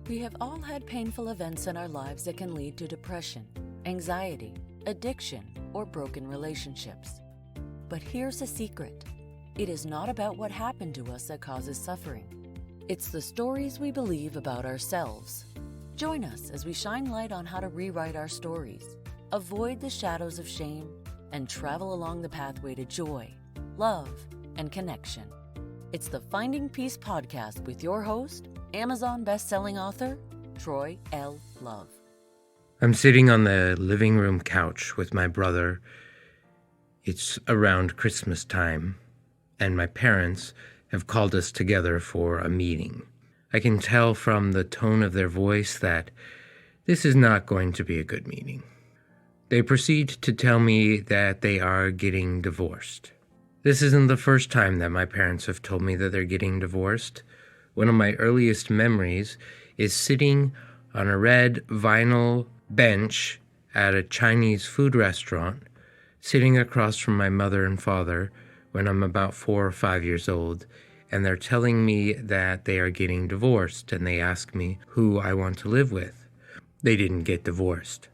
We have all had painful events in our lives that can lead to depression, anxiety, addiction, or broken relationships. But here's a secret. It is not about what happened to us that causes suffering. It's the stories we believe about ourselves. Join us as we shine light on how to rewrite our stories, avoid the shadows of shame, and travel along the pathway to joy, love, and connection. It's the Finding Peace podcast with your host, Amazon best-selling author, Troy L. Love. I'm sitting on the living room couch with my brother. It's around Christmas time, and my parents have called us together for a meeting. I can tell from the tone of their voice that this is not going to be a good meeting. They proceed to tell me that they are getting divorced. This isn't the first time that my parents have told me that they're getting divorced. One of my earliest memories is sitting on a red vinyl bench at a Chinese food restaurant, sitting across from my mother and father when I'm about 4 or 5 years old, and they're telling me that they are getting divorced, and they ask me who I want to live with. They didn't get divorced.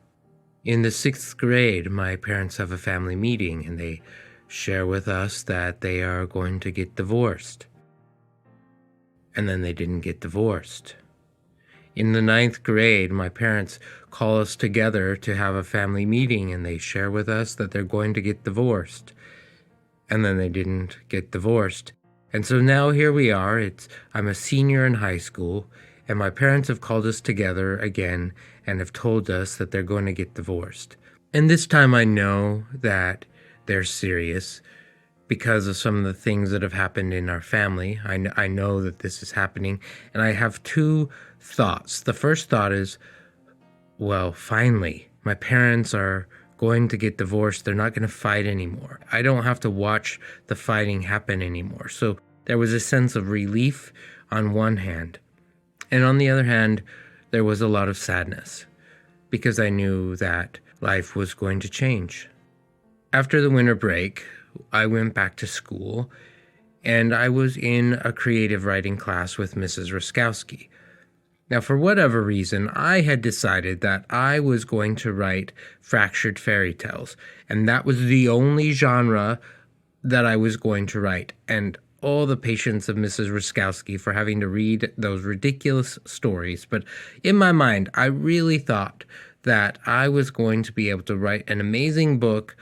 In the 6th grade, my parents have a family meeting, and they share with us that they are going to get divorced. And then they didn't get divorced. In the 9th grade, my parents call us together to have a family meeting, and they share with us that they're going to get divorced. And then they didn't get divorced. And so now here we are. I'm a senior in high school, and my parents have called us together again and have told us that they're going to get divorced. And this time I know that they're serious because of some of the things that have happened in our family. I know that this is happening, and I have 2 thoughts. The first thought is, well, finally, my parents are going to get divorced. They're not going to fight anymore. I don't have to watch the fighting happen anymore. So there was a sense of relief on one hand. And on the other hand, there was a lot of sadness because I knew that life was going to change. After the winter break, I went back to school, and I was in a creative writing class with Mrs. Ruskowski. Now, for whatever reason, I had decided that I was going to write fractured fairy tales, and that was the only genre that I was going to write. And all the patience of Mrs. Ruskowski for having to read those ridiculous stories. But in my mind, I really thought that I was going to be able to write an amazing book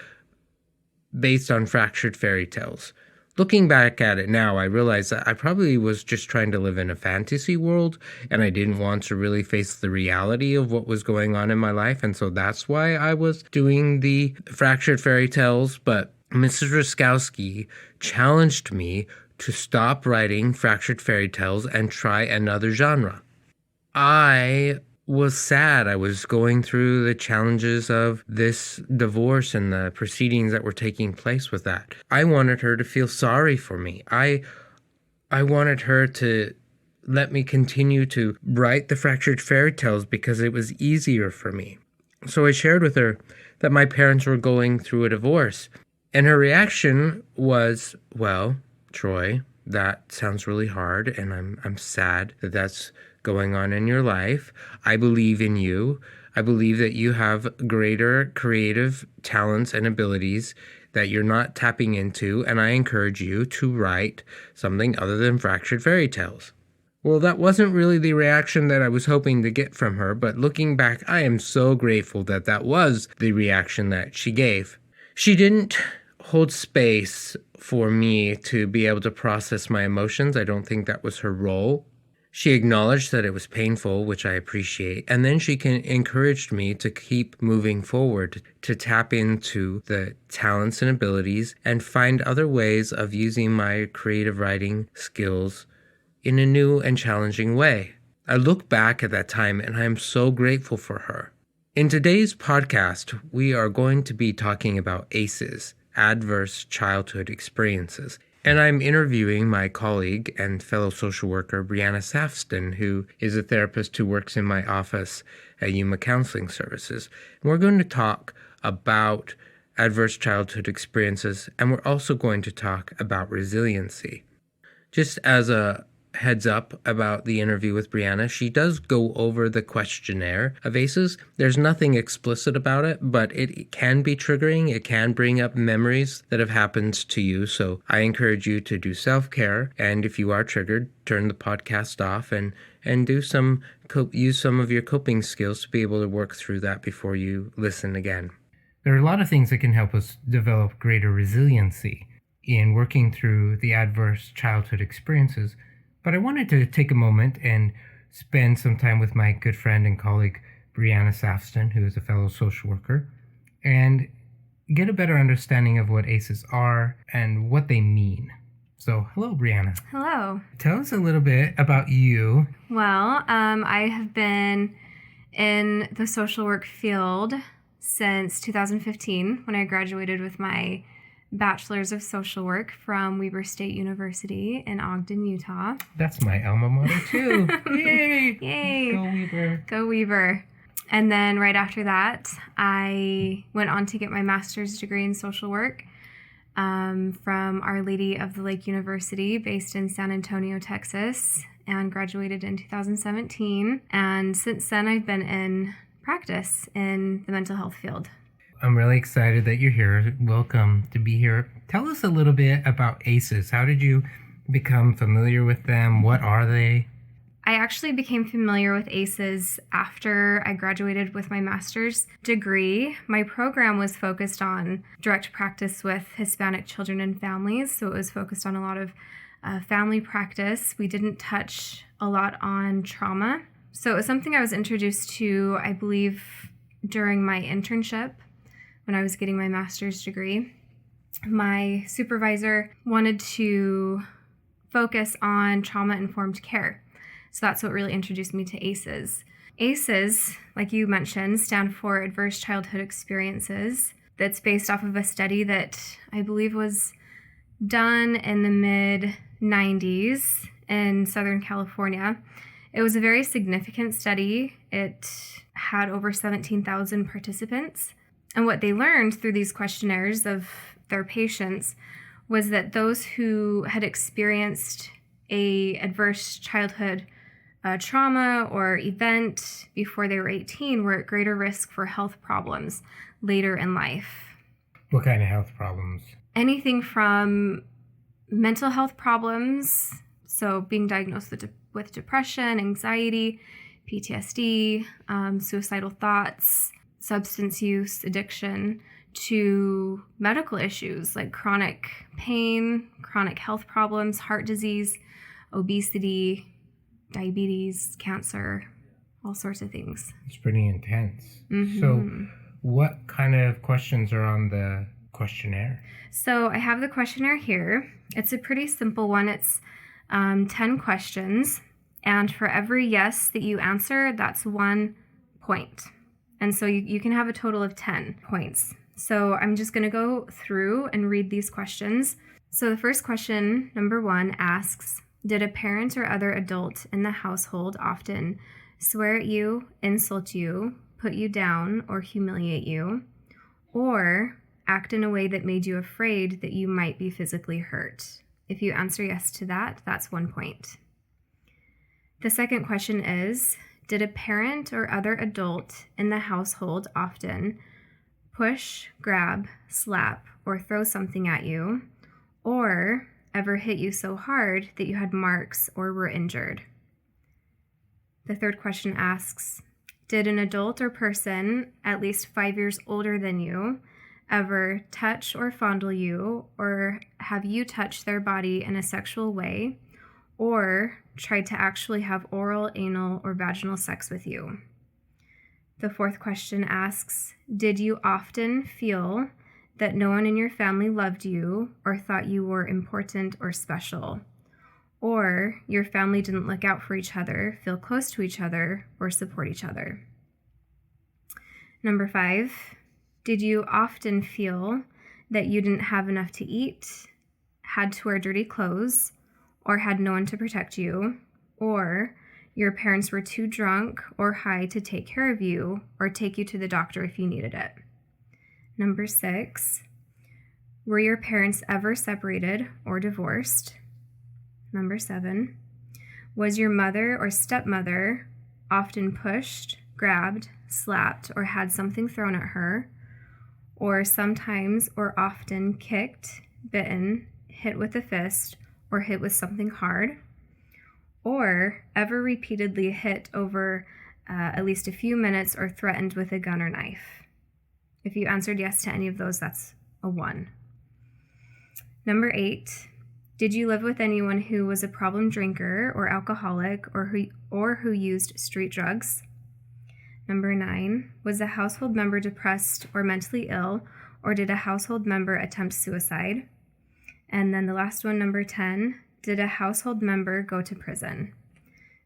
based on fractured fairy tales. Looking back at it now, I realize that I probably was just trying to live in a fantasy world, and I didn't want to really face the reality of what was going on in my life, and so that's why I was doing the fractured fairy tales. But Mrs. Ruskowski challenged me to stop writing fractured fairy tales and try another genre. I was sad. I was going through the challenges of this divorce and the proceedings that were taking place with that. I wanted her to feel sorry for me. I wanted her to let me continue to write the fractured fairy tales because it was easier for me. So I shared with her that my parents were going through a divorce. And her reaction was, well, Troy, that sounds really hard, and I'm sad that that's going on in your life. I believe in you. I believe that you have greater creative talents and abilities that you're not tapping into, and I encourage you to write something other than fractured fairy tales. Well, that wasn't really the reaction that I was hoping to get from her, but looking back, I am so grateful that that was the reaction that she gave. She didn't hold space for me to be able to process my emotions. I don't think that was her role. She acknowledged that it was painful, which I appreciate, and then she encouraged me to keep moving forward, to tap into the talents and abilities and find other ways of using my creative writing skills in a new and challenging way. I look back at that time and I am so grateful for her. In today's podcast, we are going to be talking about ACEs, adverse childhood experiences. And I'm interviewing my colleague and fellow social worker, Breanna Safsten, who is a therapist who works in my office at Yuma Counseling Services. And we're going to talk about adverse childhood experiences, and we're also going to talk about resiliency. Just as a heads up about the interview with Breanna. She does go over the questionnaire of ACEs. There's nothing explicit about it, but it can be triggering. It can bring up memories that have happened to you. So I encourage you to do self-care. And if you are triggered, turn the podcast off and use some of your coping skills to be able to work through that before you listen again. There are a lot of things that can help us develop greater resiliency in working through the adverse childhood experiences. But I wanted to take a moment and spend some time with my good friend and colleague, Breanna Safsten, who is a fellow social worker, and get a better understanding of what ACEs are and what they mean. So, hello, Breanna. Hello. Tell us a little bit about you. Well, I have been in the social work field since 2015 when I graduated with my Bachelor's of Social Work from Weber State University in Ogden, Utah. That's my alma mater, too. Yay! Yay! Go Weber. Go Weber. And then right after that, I went on to get my master's degree in social work from Our Lady of the Lake University based in San Antonio, Texas, and graduated in 2017. And since then, I've been in practice in the mental health field. I'm really excited that you're here. Welcome to be here. Tell us a little bit about ACEs. How did you become familiar with them? What are they? I actually became familiar with ACEs after I graduated with my master's degree. My program was focused on direct practice with Hispanic children and families, so it was focused on a lot of family practice. We didn't touch a lot on trauma. So it was something I was introduced to, I believe, during my internship when I was getting my master's degree. My supervisor wanted to focus on trauma-informed care. So that's what really introduced me to ACEs. ACEs, like you mentioned, stand for Adverse Childhood Experiences. That's based off of a study that I believe was done in the mid-90s in Southern California. It was a very significant study. It had over 17,000 participants. And what they learned through these questionnaires of their patients was that those who had experienced a adverse childhood trauma or event before they were 18 were at greater risk for health problems later in life. What kind of health problems? Anything from mental health problems, so being diagnosed with depression, anxiety, PTSD, suicidal thoughts, substance use, addiction, to medical issues like chronic pain, chronic health problems, heart disease, obesity, diabetes, cancer, all sorts of things. It's pretty intense. Mm-hmm. So what kind of questions are on the questionnaire? So I have the questionnaire here. It's a pretty simple one. It's 10 questions. And for every yes that you answer, that's 1 point. And so you can have a total of 10 points. So I'm just going to go through and read these questions. So the first question, number 1, asks, did a parent or other adult in the household often swear at you, insult you, put you down, or humiliate you, or act in a way that made you afraid that you might be physically hurt? If you answer yes to that, that's 1 point. The second question is, did a parent or other adult in the household often push, grab, slap, or throw something at you, or ever hit you so hard that you had marks or were injured? The third question asks, did an adult or person at least 5 years older than you ever touch or fondle you, or have you touched their body in a sexual way, or tried to actually have oral, anal, or vaginal sex with you? The fourth question asks, did you often feel that no one in your family loved you or thought you were important or special, or your family didn't look out for each other, feel close to each other, or support each other? Number 5, did you often feel that you didn't have enough to eat, had to wear dirty clothes, or had no one to protect you, or your parents were too drunk or high to take care of you or take you to the doctor if you needed it? Number 6, were your parents ever separated or divorced? Number 7, Was your mother or stepmother often pushed, grabbed, slapped, or had something thrown at her? Or sometimes or often kicked, bitten, hit with a fist, or hit with something hard? Or ever repeatedly hit over at least a few minutes or threatened with a gun or knife? If you answered yes to any of those, that's a 1. Number 8, did you live with anyone who was a problem drinker or alcoholic or who used street drugs? Number 9, was a household member depressed or mentally ill, or did a household member attempt suicide? And then the last one, number 10, did a household member go to prison?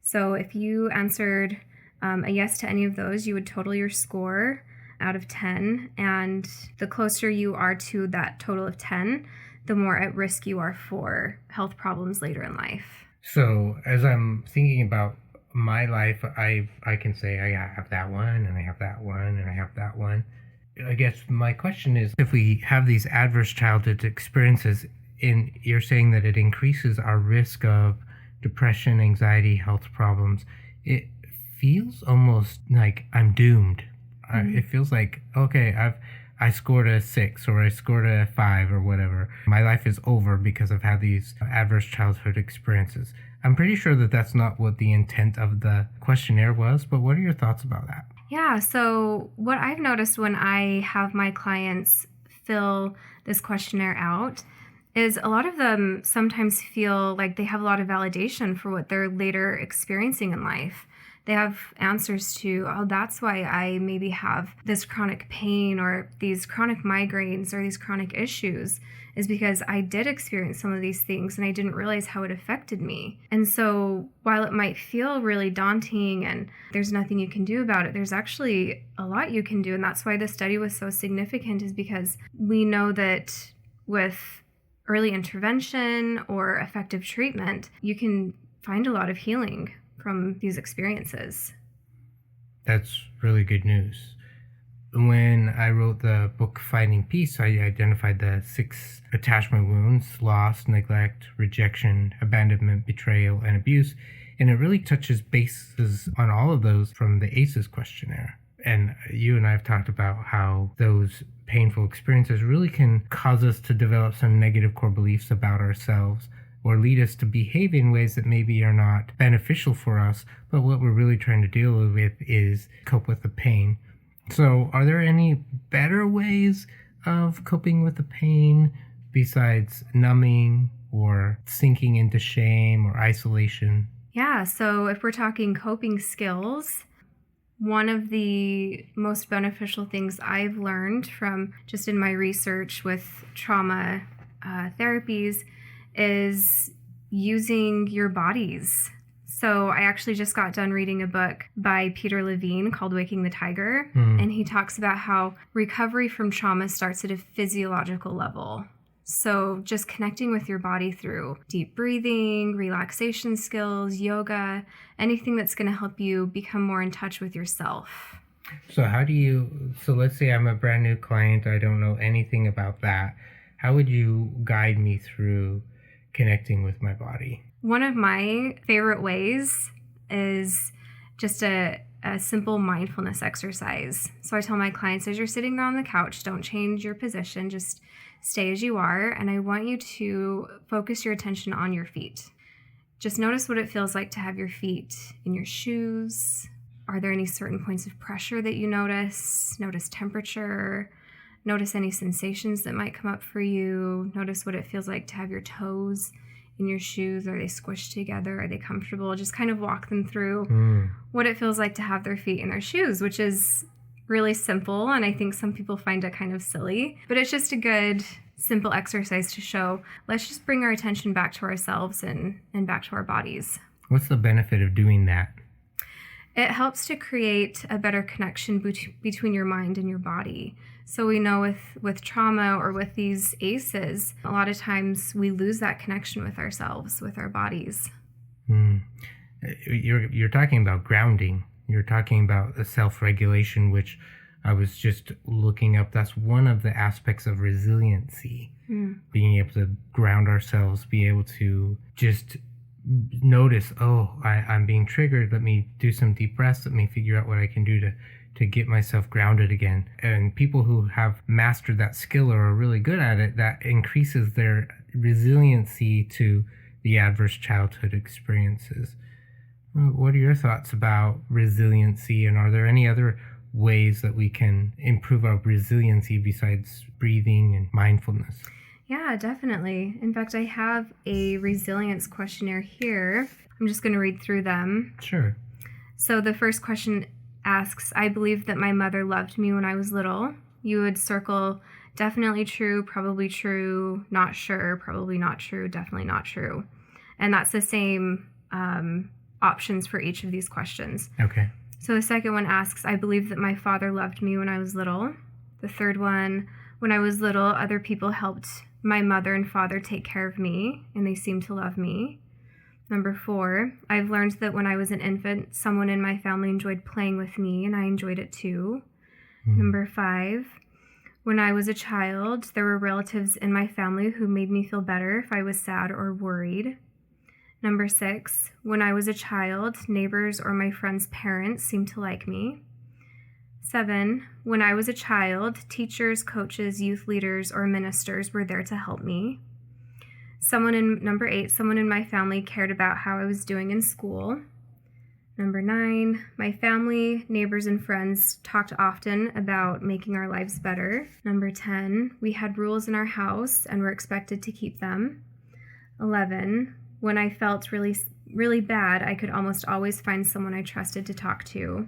So if you answered a yes to any of those, you would total your score out of 10. And the closer you are to that total of 10, the more at risk you are for health problems later in life. So as I'm thinking about my life, I can say I have that one, and I have that one, and I have that one. I guess my question is, if we have these adverse childhood experiences, you're saying that it increases our risk of depression, anxiety, health problems. It feels almost like I'm doomed. It feels like, okay, I scored a 6 or I scored a 5 or whatever. My life is over because I've had these adverse childhood experiences. I'm pretty sure that that's not what the intent of the questionnaire was, but what are your thoughts about that? Yeah, so what I've noticed when I have my clients fill this questionnaire out is a lot of them sometimes feel like they have a lot of validation for what they're later experiencing in life. They have answers to, oh, that's why I maybe have this chronic pain or these chronic migraines or these chronic issues, is because I did experience some of these things and I didn't realize how it affected me. And so while it might feel really daunting and there's nothing you can do about it, there's actually a lot you can do. And that's why this study was so significant, is because we know that with early intervention or effective treatment, you can find a lot of healing from these experiences. That's really good news. When I wrote the book Finding Peace, I identified the 6 attachment wounds: loss, neglect, rejection, abandonment, betrayal, and abuse. And it really touches bases on all of those from the ACEs questionnaire. And you and I have talked about how those painful experiences really can cause us to develop some negative core beliefs about ourselves, or lead us to behave in ways that maybe are not beneficial for us, but what we're really trying to deal with is cope with the pain. So are there any better ways of coping with the pain besides numbing or sinking into shame or isolation? Yeah, so if we're talking coping skills, one of the most beneficial things I've learned from just in my research with trauma therapies is using your bodies. So I actually just got done reading a book by Peter Levine called Waking the Tiger, and he talks about how recovery from trauma starts at a physiological level. So just connecting with your body through deep breathing, relaxation skills, yoga, anything that's going to help you become more in touch with yourself. So let's say I'm a brand new client, I don't know anything about that. How would you guide me through connecting with my body? One of my favorite ways is just a simple mindfulness exercise. So I tell my clients, as you're sitting there on the couch, don't change your position, just stay as you are. And I want you to focus your attention on your feet. Just notice what it feels like to have your feet in your shoes. Are there any certain points of pressure that you notice? Notice temperature. Notice any sensations that might come up for you. Notice what it feels like to have your toes in your shoes. Are they squished together? Are they comfortable? Just kind of walk them through what it feels like to have their feet in their shoes, which is really simple. And I think some people find it kind of silly, but it's just a good, simple exercise to show, let's just bring our attention back to ourselves and back to our bodies. What's the benefit of doing that? It helps to create a better connection between your mind and your body. So we know with trauma or with these ACEs, a lot of times we lose that connection with ourselves, with our bodies. You're talking about grounding. You're talking about self-regulation, which I was just looking up. That's one of the aspects of resiliency, being able to ground ourselves, be able to just notice, I'm being triggered. Let me do some deep breaths. Let me figure out what I can do to get myself grounded again. And people who have mastered that skill or are really good at it, that increases their resiliency to the adverse childhood experiences. What are your thoughts about resiliency, and are there any other ways that we can improve our resiliency besides breathing and mindfulness? Yeah, definitely. In fact, I have a resilience questionnaire here. I'm just going to read through them. Sure. So the first question asks, I believe that my mother loved me when I was little. You would circle definitely true, probably true, not sure, probably not true, definitely not true. And that's the same options for each of these questions. Okay. So the second one asks, I believe that my father loved me when I was little. The third one, when I was little, other people helped my mother and father take care of me, and they seemed to love me. Number 4, I've learned that when I was an infant, someone in my family enjoyed playing with me, and I enjoyed it too. Number 5, when I was a child, there were relatives in my family who made me feel better if I was sad or worried. Number 6, when I was a child, neighbors or my friends' parents seemed to like me. 7, when I was a child, teachers, coaches, youth leaders, or ministers were there to help me. Number 8, someone in my family cared about how I was doing in school. Number 9, my family, neighbors, and friends talked often about making our lives better. Number 10, we had rules in our house and were expected to keep them. 11, when I felt really, really bad, I could almost always find someone I trusted to talk to.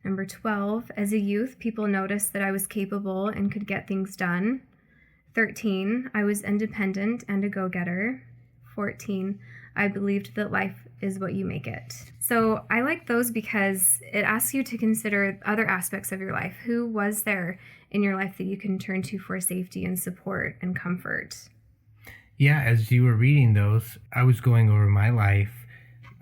Number 12, as a youth, people noticed that I was capable and could get things done. 13, I was independent and a go-getter. 14, I believed that life is what you make it. So I like those because it asks you to consider other aspects of your life. Who was there in your life that you can turn to for safety and support and comfort? Yeah, as you were reading those, I was going over my life.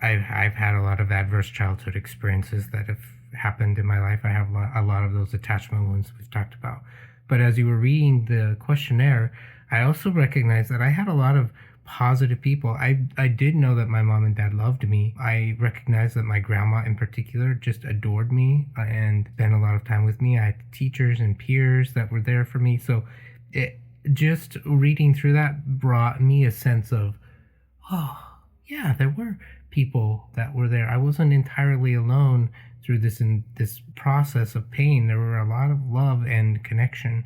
I've had a lot of adverse childhood experiences that have happened in my life. I have a lot of those attachment wounds we've talked about. But as you were reading the questionnaire, I also recognized that I had a lot of positive people. I did know that my mom and dad loved me. I recognized that my grandma in particular just adored me and spent a lot of time with me. I had teachers and peers that were there for me. So just reading through that brought me a sense of, oh, yeah, there were people that were there. I wasn't entirely alone through this process of pain. There were a lot of love and connection.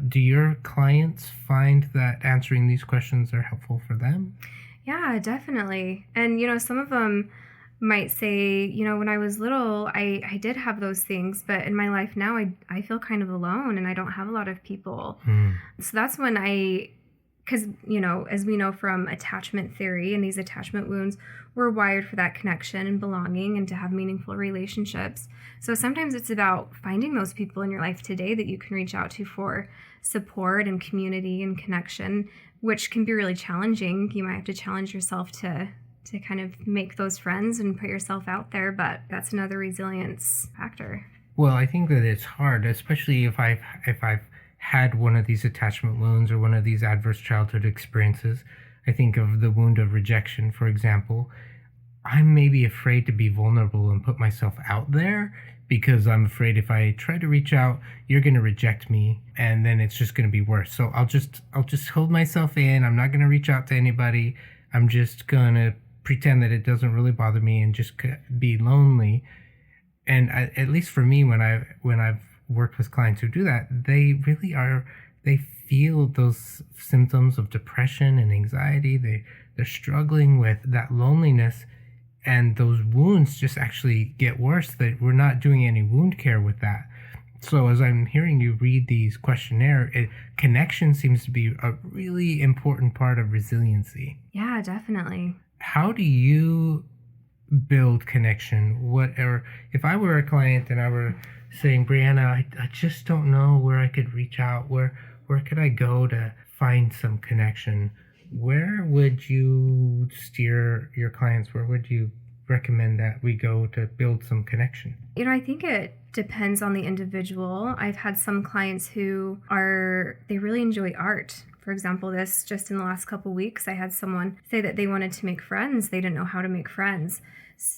Do your clients find that answering these questions are helpful for them? Yeah, definitely. And, some of them might say, when I was little, I did have those things, but in my life now, I feel kind of alone and I don't have a lot of people. So that's when because, as we know from attachment theory, and these attachment wounds, we're wired for that connection and belonging and to have meaningful relationships. So sometimes it's about finding those people in your life today that you can reach out to for support and community and connection, which can be really challenging. You might have to challenge yourself to kind of make those friends and put yourself out there, but that's another resilience factor. Well, I think that it's hard, especially if I've had one of these attachment wounds or one of these adverse childhood experiences. I think of the wound of rejection, for example. I'm maybe afraid to be vulnerable and put myself out there because I'm afraid if I try to reach out, you're going to reject me and then it's just going to be worse. So I'll just hold myself in. I'm not going to reach out to anybody. I'm just going to pretend that it doesn't really bother me and just be lonely. And at least for me, when I've worked with clients who do that, they feel those symptoms of depression and anxiety. They're struggling with that loneliness, and those wounds just actually get worse. That we're not doing any wound care with that. So as I'm hearing you read these questionnaire, connection seems to be a really important part of resiliency. Yeah, definitely. How do you build connection? If I were a client and I were saying, Breanna, I just don't know where I could reach out. Where could I go to find some connection? Where would you steer your clients? Where would you recommend that we go to build some connection? I think it depends on the individual. I've had some clients who they really enjoy art, For example, just in the last couple weeks, I had someone say that they wanted to make friends. They didn't know how to make friends,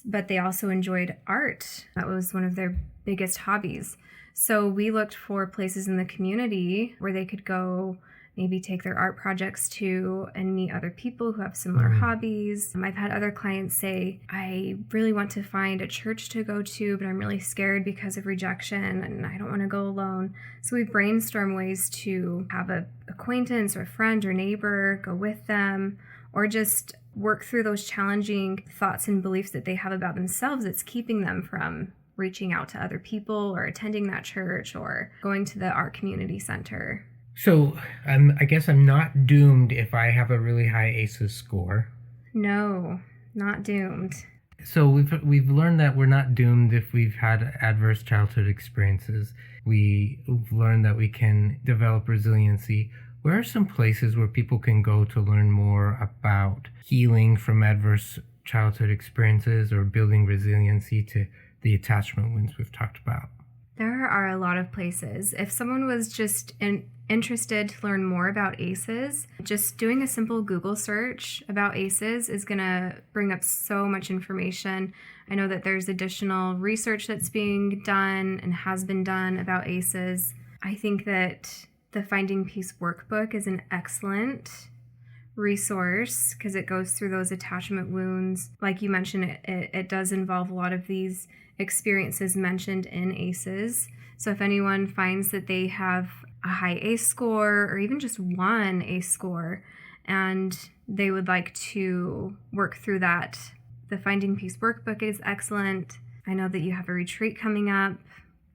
but they also enjoyed art. That was one of their biggest hobbies. So we looked for places in the community where they could go, maybe take their art projects to and meet other people who have similar hobbies. I've had other clients say, I really want to find a church to go to, but I'm really scared because of rejection and I don't want to go alone. So we brainstorm ways to have an acquaintance or a friend or neighbor go with them, or just work through those challenging thoughts and beliefs that they have about themselves that's keeping them from reaching out to other people or attending that church or going to the art community center. So I guess I'm not doomed if I have a really high ACEs score. No, not doomed. So we've learned that we're not doomed if we've had adverse childhood experiences. We've learned that we can develop resiliency. Where are some places where people can go to learn more about healing from adverse childhood experiences or building resiliency to the attachment wounds we've talked about? There are a lot of places. If someone was just interested to learn more about ACEs, just doing a simple Google search about ACEs is going to bring up so much information. I know that there's additional research that's being done and has been done about ACEs. I think that the Finding Peace workbook is an excellent resource because it goes through those attachment wounds. Like you mentioned, it does involve a lot of these experiences mentioned in ACEs. So if anyone finds that they have a high ACE score or even just one ACE score and they would like to work through that, the Finding Peace workbook is excellent. I know that you have a retreat coming up.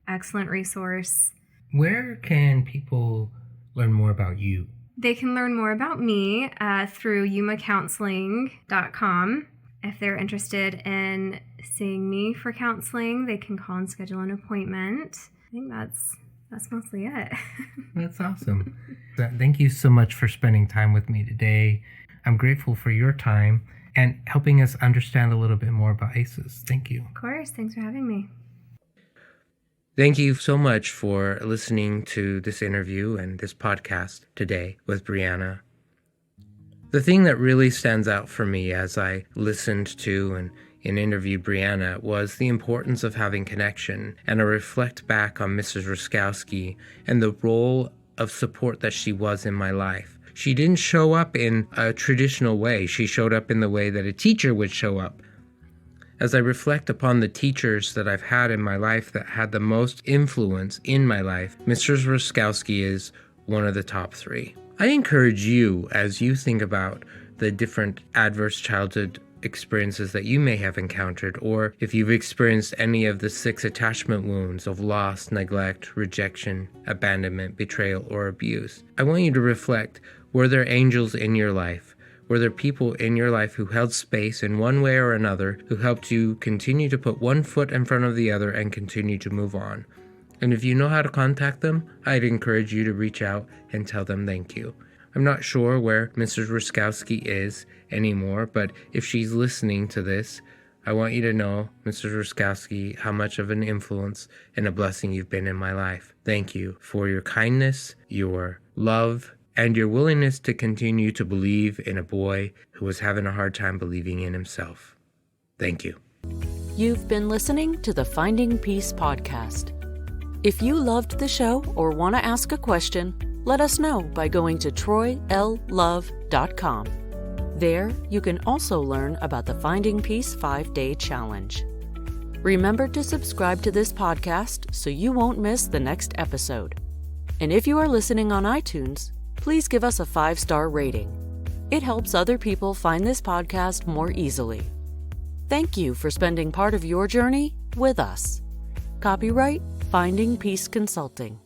Excellent resource. Where can people learn more about you? They can learn more about me through yumacounseling.com. If they're interested in seeing me for counseling, they can call and schedule an appointment. I think that's mostly it. That's awesome. Thank you so much for spending time with me today. I'm grateful for your time and helping us understand a little bit more about ACEs. Thank you. Of course. Thanks for having me. Thank you so much for listening to this interview and this podcast today with Breanna. The thing that really stands out for me as I listened to and interviewed Breanna was the importance of having connection, and I reflect back on Mrs. Ruskowski and the role of support that she was in my life. She didn't show up in a traditional way. She showed up in the way that a teacher would show up. As I reflect upon the teachers that I've had in my life that had the most influence in my life, Mrs. Ruskowski is one of the top 3. I encourage you, as you think about the different adverse childhood experiences that you may have encountered, or if you've experienced any of the 6 attachment wounds of loss, neglect, rejection, abandonment, betrayal, or abuse, I want you to reflect, were there angels in your life? Were there people in your life who held space in one way or another, who helped you continue to put one foot in front of the other and continue to move on? And if you know how to contact them, I'd encourage you to reach out and tell them thank you. I'm not sure where Mrs. Ruskowski is anymore, but if she's listening to this, I want you to know, Mrs. Ruskowski, how much of an influence and a blessing you've been in my life. Thank you for your kindness, your love, and your willingness to continue to believe in a boy who was having a hard time believing in himself. Thank you. You've been listening to the Finding Peace podcast. If you loved the show or want to ask a question, let us know by going to troyllove.com. There, you can also learn about the Finding Peace 5-Day Challenge. Remember to subscribe to this podcast so you won't miss the next episode. And if you are listening on iTunes, please give us a 5-star rating. It helps other people find this podcast more easily. Thank you for spending part of your journey with us. Copyright Finding Peace Consulting.